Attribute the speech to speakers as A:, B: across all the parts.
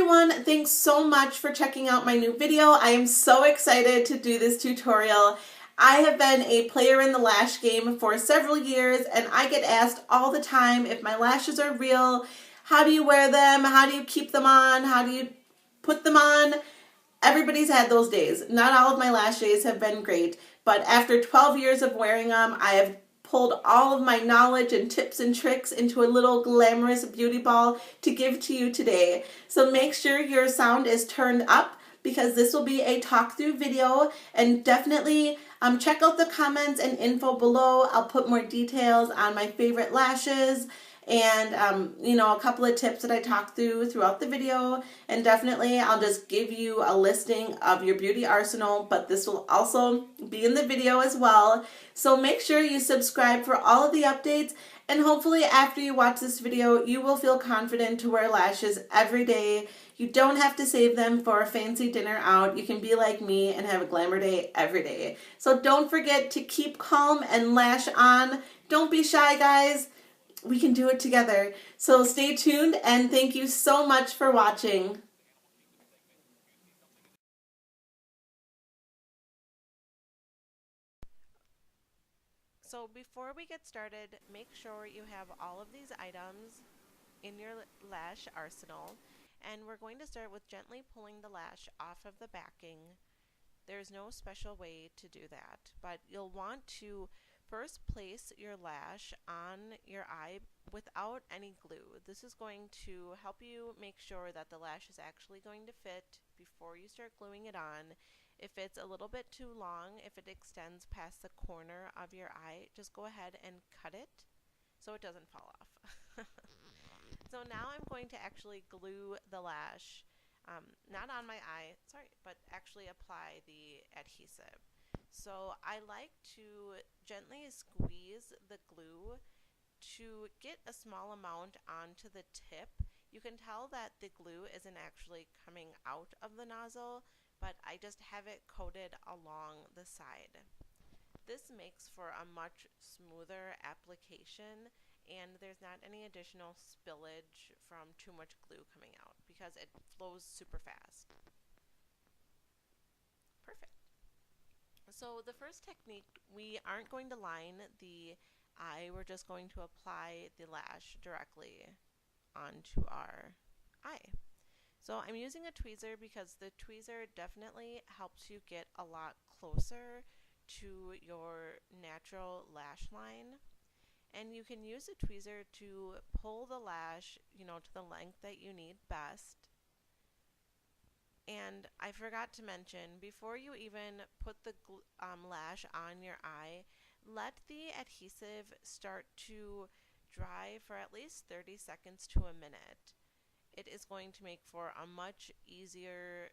A: everyone, thanks so much for checking out my new video. I am so excited to do this tutorial. I have been a player in the lash game for several years and I get asked all the time if my lashes are real, how do you wear them, how do you keep them on, how do you put them on? Everybody's had those days. Not all of my lash days have been great, but after 12 years of wearing them, I have pulled all of my knowledge and tips and tricks into a little glamorous beauty ball to give to you today. So make sure your sound is turned up because this will be a talk through video, and definitely check out the comments and info below. I'll put more details on my favorite lashes and a couple of tips that I talk throughout the video, and definitely I'll just give you a listing of your beauty arsenal, but this will also be in the video as well. So make sure you subscribe for all of the updates, and hopefully after you watch this video you will feel confident to wear lashes every day. You don't have to save them for a fancy dinner out. You can be like me and have a glamour day every day. So don't forget to keep calm and lash on. Don't be shy, guys. We can do it together. So stay tuned and thank you so much for watching. So before we get started, make sure you have all of these items in your lash arsenal. And we're going to start with gently pulling the lash off of the backing. There's no special way to do that, but you'll want to first place your lash on your eye without any glue. This is going to help you make sure that the lash is actually going to fit before you start gluing it on. If it's a little bit too long, if it extends past the corner of your eye, just go ahead and cut it so it doesn't fall off. So now I'm going to actually glue the lash, not on my eye, but actually apply the adhesive. So I like to gently squeeze the glue to get a small amount onto the tip. You can tell that the glue isn't actually coming out of the nozzle, but I just have it coated along the side. This makes for a much smoother application, and there's not any additional spillage from too much glue coming out because it flows super fast. Perfect. So the first technique, we aren't going to line the eye, we're just going to apply the lash directly onto our eye. So I'm using a tweezer because the tweezer definitely helps you get a lot closer to your natural lash line. And you can use a tweezer to pull the lash, to the length that you need best. And I forgot to mention, before you even put the lash on your eye, let the adhesive start to dry for at least 30 seconds to a minute. It is going to make for a much easier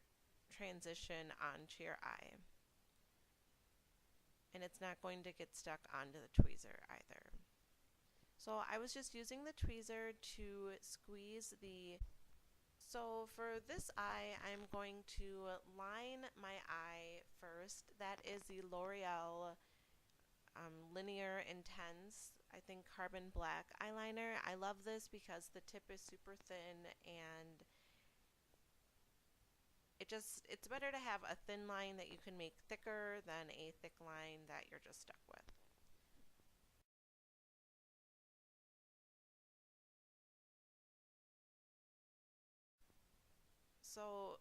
A: transition onto your eye. And it's not going to get stuck onto the tweezer either. So I was just using the tweezer to squeeze the... So for this eye, I'm going to line my eye first. That is the L'Oreal Linear Intense, I think Carbon Black eyeliner. I love this because the tip is super thin, and it's better to have a thin line that you can make thicker than a thick line that you're just stuck with. So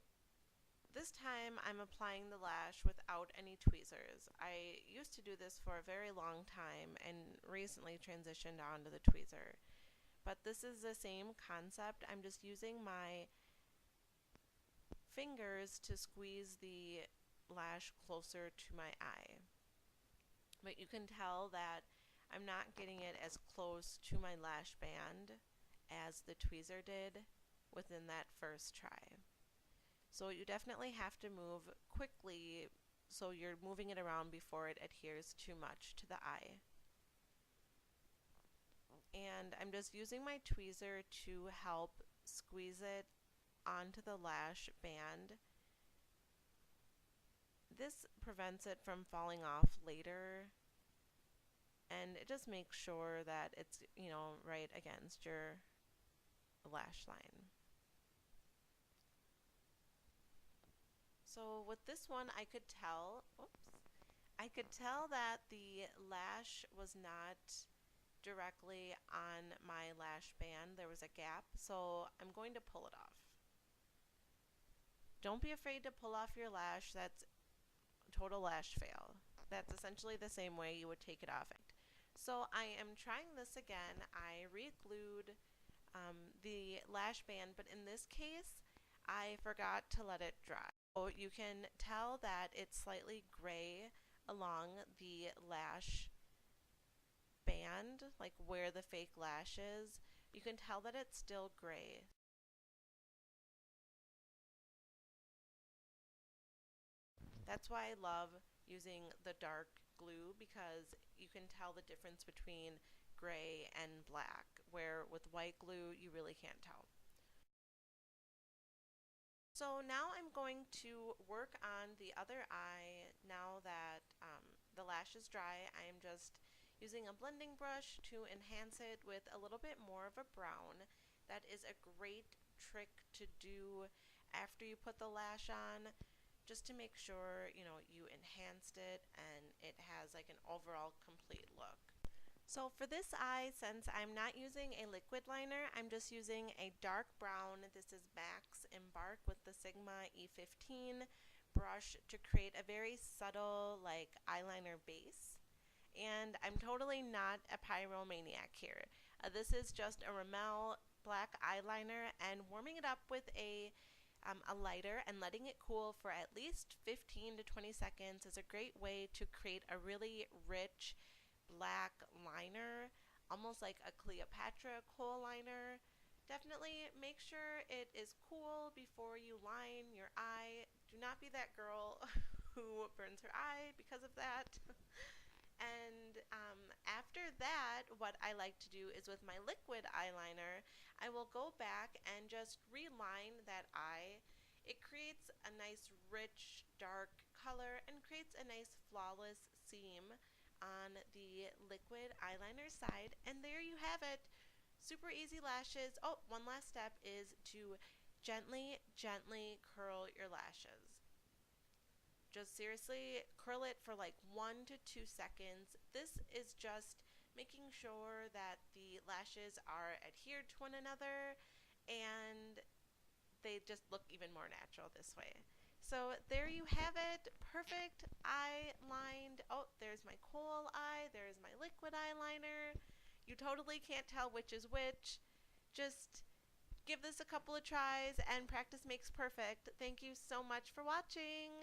A: this time I'm applying the lash without any tweezers. I used to do this for a very long time and recently transitioned onto the tweezer. But this is the same concept. I'm just using my fingers to squeeze the lash closer to my eye. But you can tell that I'm not getting it as close to my lash band as the tweezer did within that first try. So you definitely have to move quickly so you're moving it around before it adheres too much to the eye. And I'm just using my tweezer to help squeeze it onto the lash band. This prevents it from falling off later, and it just makes sure that it's, right against your lash line.
B: So with this one, I could tell that the lash was not directly on my lash band. There was a gap, so I'm going to pull it off. Don't be afraid to pull off your lash. That's total lash fail. That's essentially the same way you would take it off. So I am trying this again. I re-glued the lash band, but in this case, I forgot to let it dry. So you can tell that it's slightly gray along the lash band, like where the fake lash is. You can tell that it's still gray. That's why I love using the dark glue, because you can tell the difference between gray and black, where with white glue you really can't tell. So now I'm going to work on the other eye. Now that the lash is dry, I am just using a blending brush to enhance it with a little bit more of a brown. That is a great trick to do after you put the lash on, just to make sure you enhanced it and it has like an overall complete look. So for this eye, since I'm not using a liquid liner, I'm just using a dark brown. This is MAC's Embark with the Sigma E15 brush to create a very subtle like eyeliner base. And I'm totally not a pyromaniac here. This is just a Rimmel black eyeliner, and warming it up with a lighter and letting it cool for at least 15 to 20 seconds is a great way to create a really rich black liner, almost like a Cleopatra kohl liner. Definitely make sure it is cool before you line your eye. Do not be that girl who burns her eye because of that. And after that, what I like to do is with my liquid eyeliner, I will go back and just reline that eye. It creates a nice rich dark color and creates a nice flawless seam on the liquid eyeliner side. And there you have it. Super easy lashes. Oh, one last step is to gently, gently curl your lashes. Just seriously curl it for like 1 to 2 seconds. This is just making sure that the lashes are adhered to one another and they just look even more natural this way. So there you have it, perfect eye lined. Oh, there's my kohl eye, there's my liquid eyeliner. You totally can't tell which is which. Just give this a couple of tries, and practice makes perfect. Thank you so much for watching.